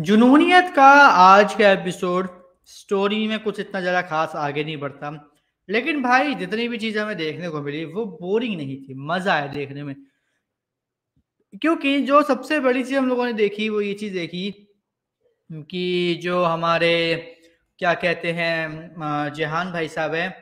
जुनूनियत का आज का एपिसोड स्टोरी में कुछ इतना ज़्यादा खास आगे नहीं बढ़ता। लेकिन भाई जितनी भी चीज़ें हमें देखने को मिली वो बोरिंग नहीं थी, मज़ा आया देखने में। क्योंकि जो सबसे बड़ी चीज़ हम लोगों ने देखी वो ये चीज़ देखी कि जो हमारे क्या कहते हैं जहान भाई साहब हैं,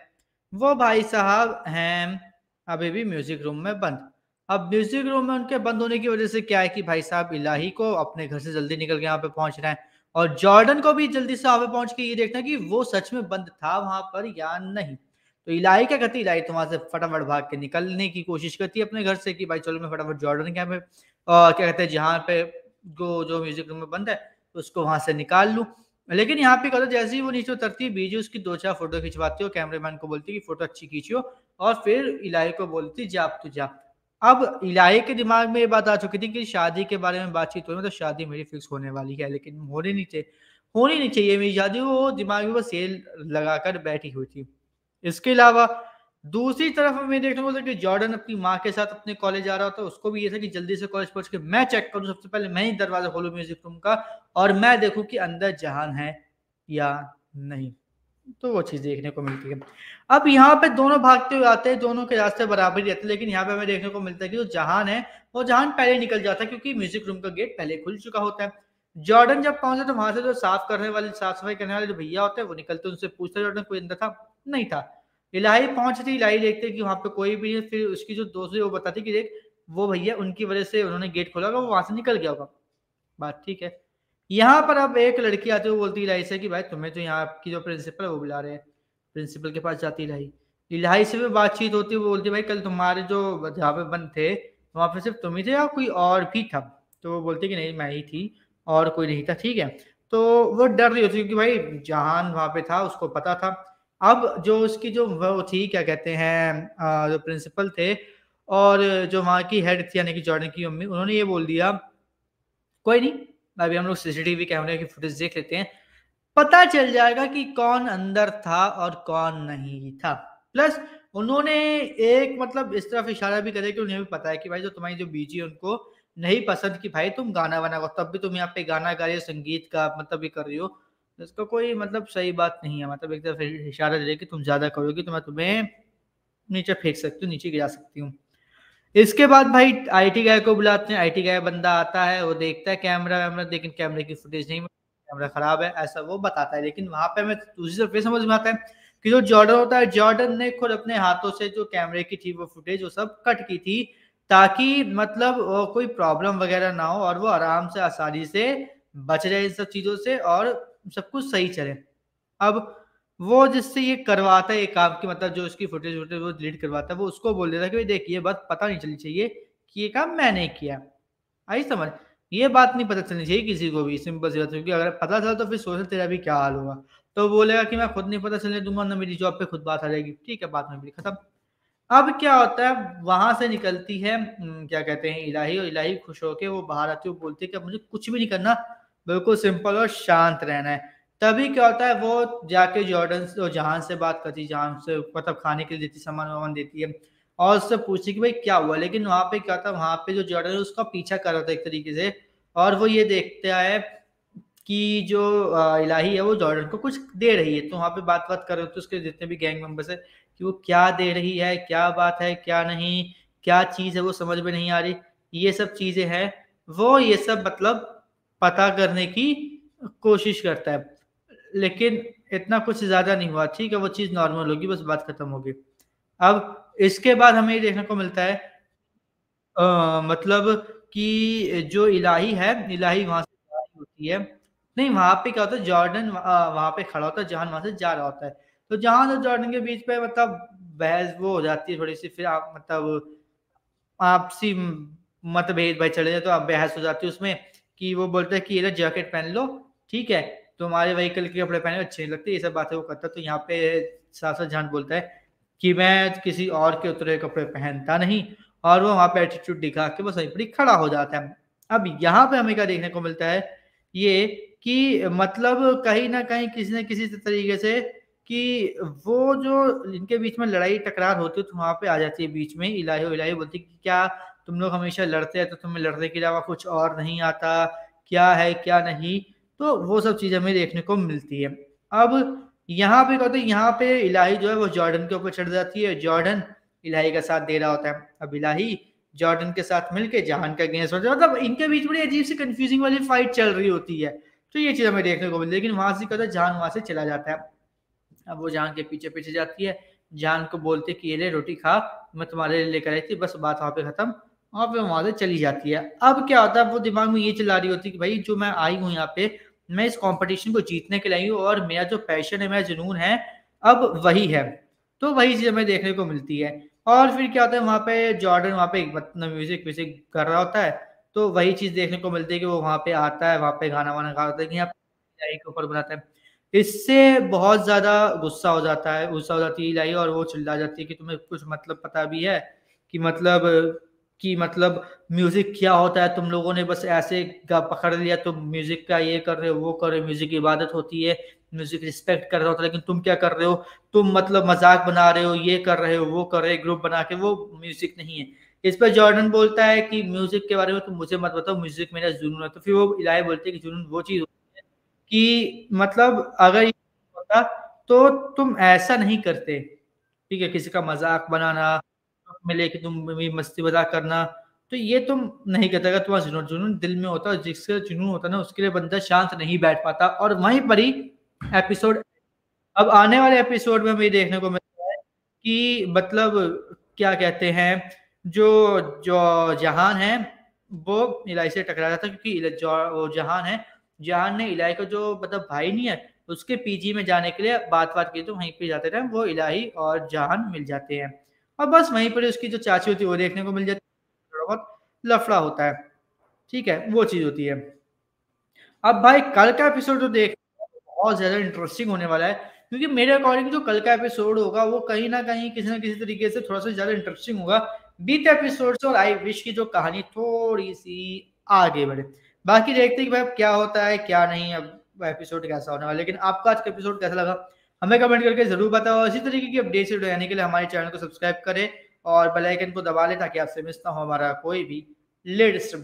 वो भाई साहब हैं अभी भी म्यूज़िक रूम में बंद। अब म्यूज़िक रूम में उनके बंद होने की वज़ह से क्या है कि भाई साहब इलाही को अपने घर से जल्दी निकल के यहाँ पे पहुँचना है और जॉर्डन को भी जल्दी से वहाँ पे पहुँच के ये देखना है कि वो सच में बंद था वहाँ पर या नहीं। तो इलाही क्या करती है, इलाही तो वहाँ से फटाफट भाग के निकलने की कोशिश करती है अपने घर से कि भाई चलो मैं फटाफट जॉर्डन के यहाँ पे क्या कहते हैं जहाँ पे जो म्यूज़िक रूम में बंद है उसको वहाँ से निकाल लूँ। लेकिन यहाँ पे क्या होता है जैसे ही वो नीचे उतरती है बीजी उसकी 2-4 फ़ोटो खिंचवाती है और कैमरामैन को बोलती है कि फ़ोटो अच्छी खींचियो और फिर इलाही को बोलती है जा अब तू जा। अब इलाही के दिमाग में ये बात आ चुकी थी कि शादी के बारे में बातचीत हो रही है तो शादी मेरी फिक्स होने वाली है, लेकिन होनी नहीं चाहिए मेरी शादी, वो दिमाग में बस ये लगाकर बैठी हुई थी। इसके अलावा दूसरी तरफ हमें देखने को मिलता है कि जॉर्डन अपनी माँ के साथ अपने कॉलेज जा रहा होता है, उसको भी ये था कि जल्दी से कॉलेज पहुँच के मैं चेक करूँ, सबसे पहले मैं ही दरवाज़ा खोलूँ म्यूज़िक रूम का और मैं देखूँ कि अंदर जहान है या नहीं। तो वो चीज़ देखने को मिलती है। अब यहाँ पे दोनों भागते हुए आते हैं, दोनों के रास्ते बराबर ही रहते हैं, लेकिन यहाँ पे हमें देखने को मिलता है कि जो जहान है, वो जहान पहले निकल जाता है क्योंकि म्यूज़िक रूम का गेट पहले खुल चुका होता है। जॉर्डन जब पहुँचा तो वहाँ से जो साफ-सफाई करने वाले जो भैया होते हैं, वो निकलते हैं, उनसे पूछते हैं जॉर्डन कोई अंदर था? नहीं था। इलाही पहुँचती है, इलाही देखते हैं कि वहाँ पे कोई भी नहीं है, फिर उसकी जो दोस्त है वो बताती है कि देख वो भैया उनकी वज़ह से उन्होंने गेट खोला होगा, वो वहाँ से निकल गया होगा। बात ठीक है। यहाँ पर अब एक लड़की आती है, वो बोलती है इलाही से कि भाई तुम्हें तो यहाँ की जो प्रिंसिपल है वो बुला रहे हैं। प्रिंसिपल के पास जाती है इलाही। इलाही से भी बातचीत होती है, वो बोलती है भाई कल तुम्हारे जो जहाँ पे बंद थे, वहाँ पे सिर्फ़ तुम ही थे या कोई और भी था? तो वो बोलती है कि नहीं मैं ही थी और कोई नहीं था, ठीक है। तो वो डर रही होती है क्योंकि भाई जहान वहाँ पे था, उसको पता था। अब जो उसकी जो वो थी क्या कहते हैं जो प्रिंसिपल थे और जो वहाँ की हेड थी यानी कि जॉर्डन की मम्मी, उन्होंने ये बोल दिया कोई नहीं, अभी हम लोग सीसीटीवी कैमरे की फुटेज देख लेते हैं। पता चल जाएगा कि कौन अंदर था और कौन नहीं था। प्लस उन्होंने एक मतलब इस तरफ इशारा भी करा कि उन्हें भी पता है कि भाई जो तुम्हारी जो बीजी है उनको नहीं पसंद कि भाई तुम गाना बनाओ, तब भी तुम यहाँ पे गाना गा रही हो, संगीत का मतलब ये कर रही हो। तो इसका कोई मतलब सही बात नहीं है। मतलब एक तरफ इशारा दे रही है कि तुम ज़्यादा करोगी तो मैं तुम्हें नीचे फेंक सकती हूँ, नीचे गिरा सकती हूँ। इसके बाद भाई आईटी गाय को बुलाते हैं, आईटी गाय बंदा आता है, वो देखता है कैमरा-वैमरा लेकिन कैमरे की फुटेज नहीं कैमरा खराब है, ऐसा वो बताता है। लेकिन वहाँ पे हमें दूसरी तरफ ये समझ में आता है कि जो जॉर्डन होता है, जॉर्डन ने खुद अपने हाथों से जो कैमरे की थी वो फुटेज वो सब कट की थी, ताकि मतलब कोई प्रॉब्लम वगैरह ना हो और वो आराम से आसानी से बच रहे इन सब चीज़ों से और सब कुछ सही चले। अब वो जिससे ये करवाता है ये काम कि मतलब जो उसकी फुटेज-वुटेज वो डिलीट करवाता है, वो उसको बोल देता है कि भई देख ये बात पता नहीं चलनी चाहिए कि ये काम मैंने किया। आई समझ? ये बात नहीं पता चलनी चाहिए किसी को भी, सिंपल सी बात है, क्योंकि अगर पता चला तो फिर सोच तेरा भी क्या हाल होगा। तो वो बोलेगा कि मैं खुद नहीं पता चलने दूँगा ना मेरी जॉब पे खुद बात आ जाएगी। ठीक है, बात में भी खत्म। अब क्या होता है वहाँ से निकलती है क्या कहते हैं इलाही और इलाही खुश होके वो बाहर आती है, वो बोलती है कि अब मुझे कुछ भी नहीं करना, बिल्कुल सिंपल और शांत रहना है। तभी क्या होता है वो जाके जॉर्डन से और जहान से बात करती है, जहान से मतलब खाने के लिए देती है, सामान-वामान देती है और उससे पूछती है कि भाई क्या हुआ? लेकिन वहाँ पे क्या था, वहाँ पे जो जॉर्डन है उसका पीछा कर रहा था एक तरीके से और वो ये देखता है कि जो इलाही है वो जॉर्डन को कुछ दे रही है। तो वहाँ पे बात-वात कर रहे होते हैं उसके जितने भी गैंग मेंबर्स हैं कि वो क्या दे रही है, क्या बात है, क्या नहीं, क्या चीज़ है वो समझ में नहीं आ रही। ये सब चीज़ें हैं, वो ये सब मतलब पता करने की कोशिश करता है। लेकिन इतना कुछ ज़्यादा नहीं हुआ, ठीक है, वो चीज़ नॉर्मल होगी, बस बात खत्म होगी। अब इसके बाद हमें ये देखने को मिलता है मतलब कि जो इलाही है, इलाही वहाँ से जा रही होती है। नहीं, वहाँ पे क्या होता है जॉर्डन वहाँ पे खड़ा होता है, जहान वहाँ से जा रहा होता है। तो जहान और जॉर्डन के बीच में मतलब बहस वो हो जाती है थोड़ी-सी फिर आप मतलब आपसी मतभेद भाई चले जाए तो अब बहस हो जाती है उसमें कि वो बोलता है कि ये लो जैकेट पहन लो, ठीक है? तुम्हारे व्हीकल के कपड़े पहने अच्छे नहीं लगते, ये सब बातें वो करता है। तो यहाँ पे साथ-साथ जहान बोलता है कि मैं किसी और के उतरे कपड़े पहनता नहीं और वो वहाँ पे एटीट्यूड दिखा के बस वहीं पर ही खड़ा हो जाता है। अब यहाँ पे हमें क्या देखने को मिलता है, ये कि मतलब कहीं न कहीं किसी न किसी तरीके से कि वो जो इनके बीच में लड़ाई-टकरार होती है तो वहाँ पे आ जाती है बीच में इलाही और इलाही बोलती है कि क्या तुम लोग हमेशा लड़ते हैं तो तुम्हें लड़ने के अलावा कुछ और नहीं आता? क्या है, क्या नहीं? तो वो सब चीज़ हमें देखने को मिलती है। अब यहाँ पे क्या होता है, यहाँ पे इलाही जो है वो जॉर्डन के ऊपर चढ़ जाती है, जॉर्डन इलाही का साथ दे रहा होता है। अब इलाही जॉर्डन के साथ मिलके जहान का अगेंस्ट होता है, मतलब इनके बीच बड़ी अजीब सी कंफ्यूजिंग वाली फाइट चल रही होती है। तो ये चीज़ हमें देखने को मिलती है, लेकिन वहाँ से क्या होता है, जहान वहाँ से चला जाता है। अब वो जहान के पीछे-पीछे जाती है, जहान को बोलते कि ये ले रोटी खा, मैं तुम्हारे लिए लेकर आई थी, बस बात वहाँ पे खत्म, और फिर वहाँ से चली जाती है। अब क्या होता है, वो दिमाग में ये चला रही होती है कि भाई जो मैं आई हूँ यहाँ पे, मैं इस कॉम्पिटिशन को जीतने के लिए आई हूँ और मेरा जो पैशन है, मेरा जुनून है, अब वही है। तो वही चीज़ हमें देखने को मिलती है। और फिर क्या होता है, वहाँ पे जॉर्डन वहाँ पे मतलब म्यूज़िक-व्यूज़िक कर रहा होता है, तो वही चीज़ देखने को मिलती है कि वो वहाँ पे आता है, वहाँ पे गाना-वाना गा होता है कि यहाँ के ऊपर बनाता है। इससे बहुत ज़्यादा गुस्सा हो जाती है इलाही, और वो चिल्ला जाती है कि तुम्हें कुछ मतलब पता भी है कि मतलब म्यूज़िक क्या होता है? तुम लोगों ने बस ऐसे ग पकड़ लिया, तुम म्यूज़िक का ये कर रहे हो, वो कर रहे हो, म्यूज़िक इबादत होती है, म्यूज़िक रिस्पेक्ट कर रहा होता है, लेकिन तुम क्या कर रहे हो? तुम मतलब मज़ाक बना रहे हो, ये कर रहे हो, वो कर रहे हो, ग्रुप बना के, वो म्यूज़िक नहीं है। इस पे जॉर्डन बोलता है कि म्यूज़िक के बारे में तुम मुझे मत बताओ, म्यूज़िक मेरा जुनून है। तो फिर वो इलाही बोलती है कि जुनून वो चीज़ कि मतलब अगर ये होता तो तुम ऐसा नहीं करते, ठीक है? किसी का मज़ाक बनाना, में लेके तुम भी मस्ती मज़ाक करना, तो ये तुम नहीं करते। अगर तुम्हारा जुनून जुनून दिल में होता, और जिसका जुनून होता है ना, उसके लिए बंदा शांत नहीं बैठ पाता, और वहीं पर ही एपिसोड। अब आने वाले एपिसोड में हमें ये देखने को मिलता है कि मतलब क्या कहते हैं, जो जो जहान है, वो इलाही से टकरा जाता है, क्योंकि वो जहान है, जहान ने इलाही का जो मतलब भाई नहीं है, उसके पीजी में जाने के लिए बात-वात की, तो वहीं पे जाते टाइम वो इलाही और जहान मिल जाते हैं। और बस वहीं पर ही उसकी जो चाची होती है वो देखने को मिल जाती है, थोड़ा बहुत लफड़ा होता है, ठीक है? वो चीज़ होती है। अब भाई कल का एपिसोड जो देख बहुत ज़्यादा इंटरेस्टिंग होने वाला है, क्योंकि मेरे अकॉर्डिंग जो कल का एपिसोड होगा वो कहीं न कहीं किसी न किसी तरीके से थोड़ा-सा ज़्यादा इंटरेस्टिंग होगा बीते एपिसोड से, और आई विश की जो कहानी थोड़ी-सी आगे बढ़े। बाकी देखते हैं कि भाई अब क्या होता है, क्या नहीं, अब एपिसोड कैसा होने वाला है। लेकिन आपको आज का एपिसोड कैसा लगा? हमें कमेंट करके ज़रूर बताओ। इसी तरीके की अपडेट्स रहने के लिए हमारे चैनल को सब्सक्राइब करें और बेल आइकन को दबा लें, ताकि आपसे मिस ना हो हमारा कोई भी लेटेस्ट